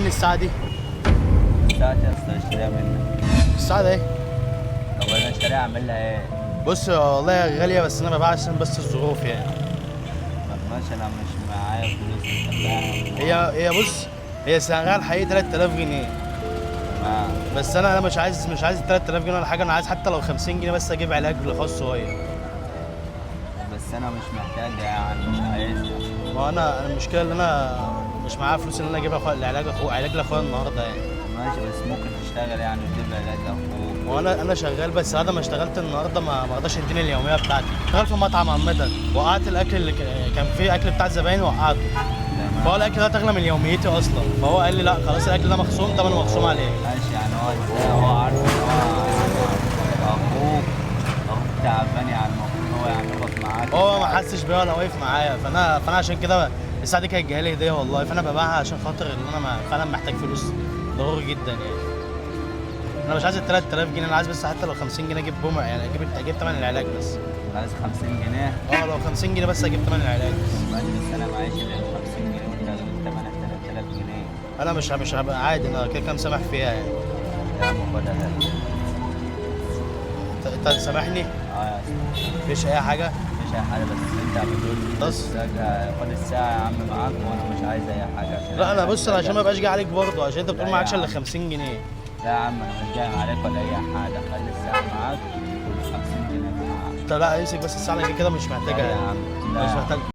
مني الساعه دي؟ الساعة دي اصلا اشتريها منك. الساعه ده ايه؟ طب انا اشتريها اعمل لها ايه؟ بص والله غاليه، بس انا ببيعها عشان بس الظروف يعني. طب ماشي، انا مش معايا فلوس اشتريها. هي بص، هي سعرها الحقيقي 3000 جنيه. تمام. بس انا مش عايز 3000 جنيه ولا حاجه، انا عايز حتى لو 50 جنيه بس اجيب علاج لخاص صغير. بس انا مش محتاجها يعني، مش عايزها. ما انا المشكله ان انا مش معايا فلوس ان انا اجيب علاج لاخويا النهارده يعني. ماشي، بس ممكن تشتغل يعني وتجيب علاج لاخوك. وانا شغال، بس بعد ما اشتغلت النهارده ما رضاش يديني اليوميه بتاعتي. شغال في مطعم عامه، وقعت الاكل اللي كان فيه اكل بتاع الزباين وقعته. تمام. فهو الاكل ده تغلى من يوميتي اصلا، فهو قال لي لا خلاص الاكل ده مخصوم، ثمنه مخصوم عليه. ماشي يعني، هو عارف ان هو اخوك تعبان يعني، المفروض هو يعني يقف معاك. هو ما حسش بيا ولا واقف معايا، فانا عشان كده الساعه دي كانت جايه لي هديه والله، فانا ببيعها عشان خاطر ان انا فعلا محتاج فلوس ضروري جدا يعني. انا مش عايز ال 3000 جنيه، انا عايز بس حتى لو 50 جنيه اجيب بوم يعني، اجيب ثمن العلاج بس. عايز 50 جنيه؟ اه لو 50 جنيه بس اجيب ثمن العلاج بس. ماشي، بس انا معيش الا 50 جنيه وانت قلت 8000 جنيه. انا مش هبقى عادي، انا كده كده مسامح فيها يعني. يا عم خدها هات. انت سامحني؟ اه يا اسطى. مفيش اي حاجه. مش اي حاجه، بس انت بتقول لي بس خد الساعه يا عم معاك، وانا مش عايز اي حاجه عشان لا انا بص، انا عشان ما ابقاش جاي عليك برضه، عشان انت بتقول لا معكش يا الا عم. 50 جنيه. لا يا عم، انا مش جاي عليك ولا اي حاجه، خلي الساعه معاك وال 50 جنيه معاك. انت لا امسك بس الساعه، انا كده كده مش لا محتاجها يا يعني. عم، مش لا. محتاج.